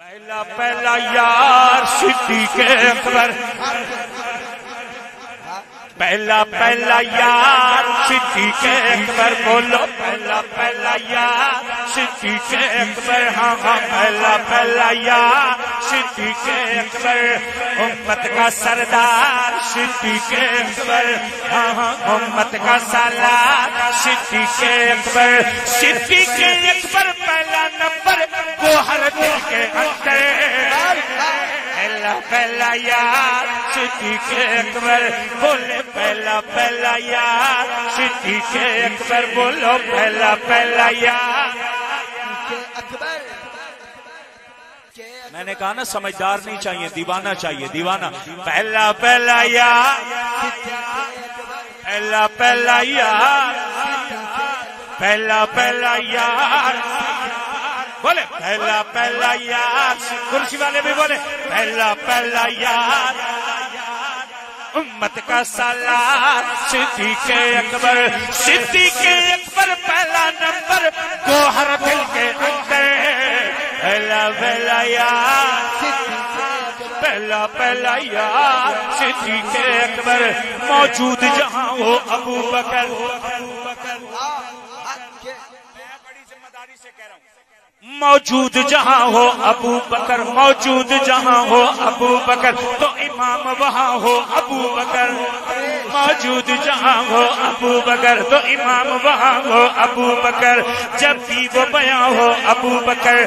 پہلا پہلا یار صدیق اکبر، پہلا پہلا یار صدیق اکبر، بولو پہلا پہلا یار صدیق اکبر، ہاں ہاں پہلا پہلا یار صدیق اکبر، امت کا سردار صدیق اکبر، ہاں ہاں امت کا سالار صدیق اکبر، صدیق اکبر پہلا نمبر گوہر دل کے اندر، پہلا پہلا یار صدیق اکبر، بولے پہلا پہلا یار صدیق اکبر، بولو پہلا پہلا یار اکبر۔ میں نے کہا نا سمجھدار نہیں چاہیے، دیوانہ چاہیے، دیوانہ۔ پہلا پہلا یار، پہلا پہلا یار، پہلا پہلا یار، بولے پہلا پہلا یار، کرسی والے بھی بولے پہلا پہلا یار، امت کا سالار صدیق اکبر، صدیق اکبر پہلا نمبر گوہر دل کے اندر، پہلا پہلا یار، پہلا پہلا یار صدیق اکبر، موجود جہاں ہو ابو بکر، موجود جہاں ہو ابو بکر، موجود جہاں ہو ابو بکر، تو امام وہاں ہو ابو بکر، موجود جہاں ہو ابو بکر، تو امام وہاں ہو ابو بکر، جب بھی وہ بیاں ہو ابو بکر،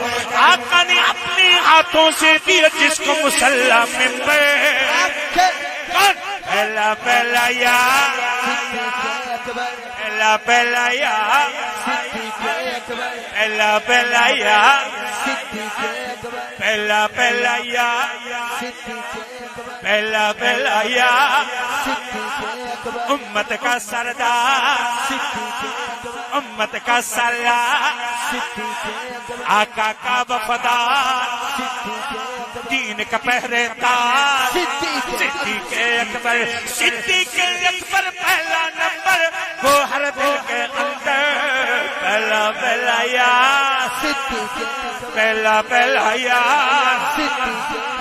آقا نے اپنے ہاتھوں سے دیا جس کو مسلح منبر، پہلا پہلا یار، پہلا پہلا یار، پہلا پہلا یار، پہلا پہلا یار، پہلا پہلا یار، امت کا سردار، امت کا سالار، آقا کا وفادار، دین کا پہرے دار، صدیق اکبر، صدیق اکبر پہلا نمبر گوہر دل کے اندر، پہلا پہلا یار، پہلا پہلا یار،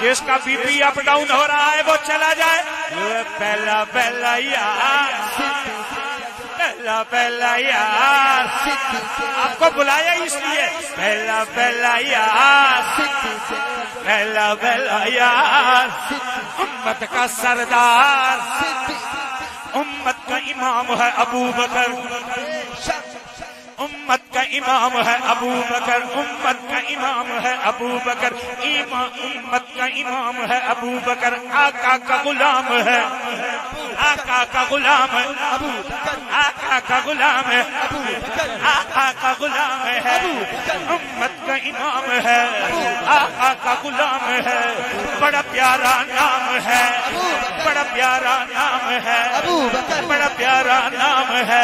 جس کا بی پی اپ ڈاؤن ہو رہا ہے وہ چلا جائے، پہلا پہلا یار، پہلا پہلا یار، آپ کو بلایا اس لیے، پہلا پہلا یار، پہلا پہلا یار، امت کا سردار، امت کا امام ہے ابو بکر، امت کا امام ہے ابو بکر، امت کا امام ہے ابو بکر، امت کا امام ہے ابو بکر، آقا کا غلام ہے، آقا کا غلام ہے، آقا کا غلام ہے، آقا کا غلام ہے، امت کا امام ہے، آقا کا غلام ہے، بڑا پیارا نام ہے، بڑا پیارا نام ہے، بڑا پیارا نام ہے،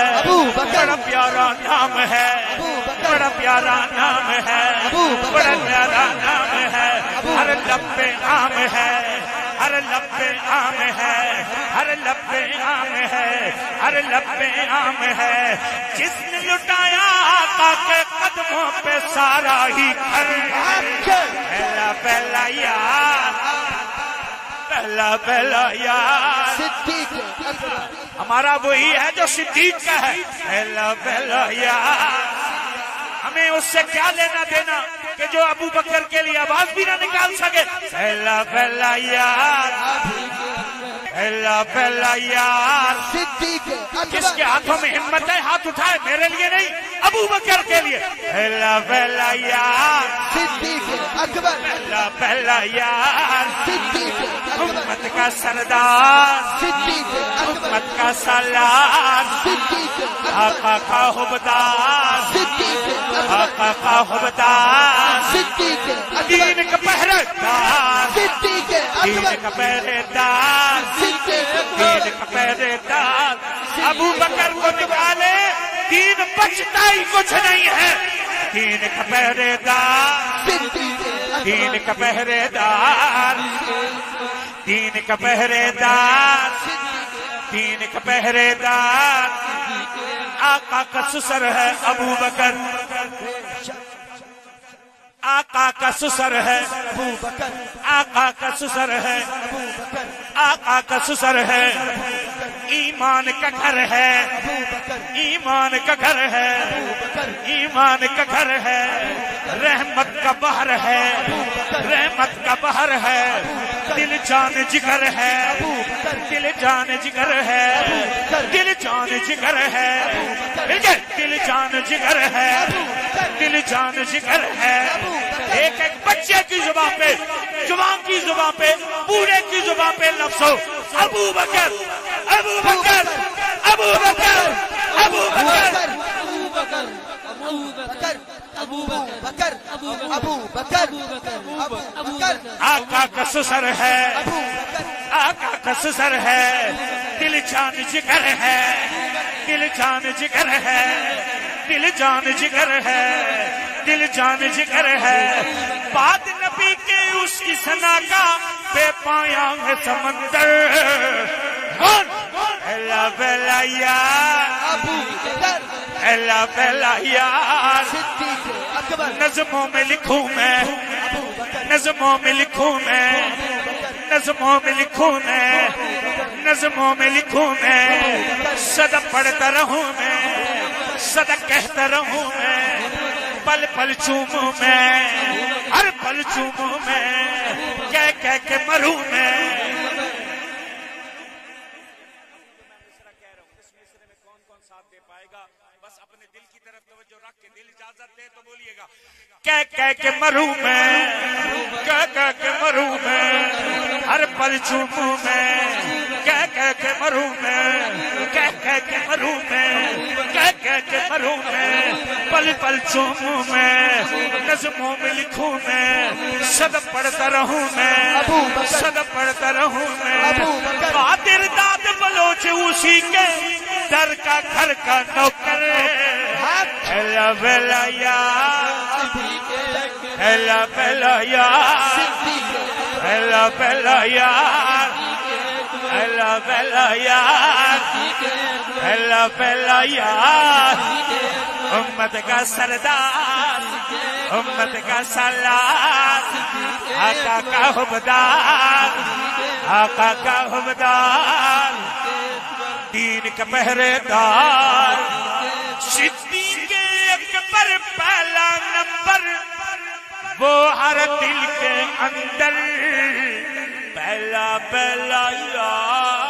بڑا پیارا نام ہے، بڑا پیارا نام ہے، بڑا پیارا نام ہے، ہر لب پہ عام ہے، ہر لب پہ عام ہے، ہر لب پہ عام ہے، ہر لب پہ عام ہے، جس نے لٹایا آقا کے قدموں پہ سارا ہی گھر، پہلا پہلا یار، پہلا پہلا یار، ہمارا وہی ہے جو صدیق کا ہے، پہلا پہلا یار، ہمیں اس سے کیا لینا دینا کہ جو ابو بکر کے لیے آواز بھی نہ نکال سکے، پہلا پہلا یار، پہلا پہلا یار، جس کے ہاتھوں میں ہمت ہے ہاتھ اٹھائے، میرے لیے نہیں ابو بکر کے لیے، پہلا پہلا یار، پہلا پہلا یار، امت کا سردار، امت کا سالار، آقا کا حبدار، آقا کا حبدار، دین کا پہرے دار، دین کا پہرے دار، دین کا پہرے دار، ابو بکر کو نکالے دین بچتا ہی کچھ نہیں ہے، دین کا پہرے دار، دین کا پہرے دار، دین کا پہرے دار، دین کا پہرے دار، آقا کا سسر ہے ابو بکر، آقا کا کا سسر ہے ابو بکر آقا کا سسر ہے ابو بکر آقا کا سسر ہے ایمان کا گھر ہے ابو بکر ایمان کا گھر ہے ابو بکر ایمان کا گھر ہے رحمت کا بحر ہے رحمت کا بحر ہے دل جان جگر ہے دل جان جگر ہے دل جان جگر ہے دل جان جگر ہے دل جان جگر ہے ایک ایک بچے کی زبان پہ جوان کی زبان پہ بوڑھے کی زبان پہ لفظ ہو ابو بکر ابو بکر ابو بکر ابو بکر ابو بکر ابو بکر ابو بکر ابو بکر آقا کا سسر ہے ابو بکر آقا کا سسر ہے دل جان جگر ہے دل جان جگر ہے دل جان جگر ہے دل جان جگر ہے بات نبی کے اس کی ثنا کا بے پایا ہے سمندر اللہ بلا یار ابو بکر اللہ بلا یار صدیق اکبر نظموں میں لکھوں میں ابو بکر نظموں میں لکھوں میں نظموں میں لکھوں میں نظموں میں لکھوں میں صدا پڑھتا رہوں میں صدا کہتا رہوں میں پل پل چوموں میں ہر پل چوموں میں کہہ کے مروں میں کہہ کے مروں میں کہہ کے مروں میں ہر پل چوموں میں کہہ کے مروں میں کہہ کے مروں میں کہہ کے مروں میں پل پل چوموں میں نظموں میں لکھوں میں صد پڑھتا رہوں میں صد پڑھتا رہوں میں قادر داد بلوچ اسی کے در کا گھر کا نوکر اللہ بلا یار اللہ بلا یار اللہ بلا یار اللہ بلا یار اللہ بلا یار امت کا سردار امت کا سالار آقا کا حبدار آقا کا حبدار دین کا پہرے دار صدیق اکبر پہلا نمبر وہ ہر دل کے اندر پہلا پہلا یار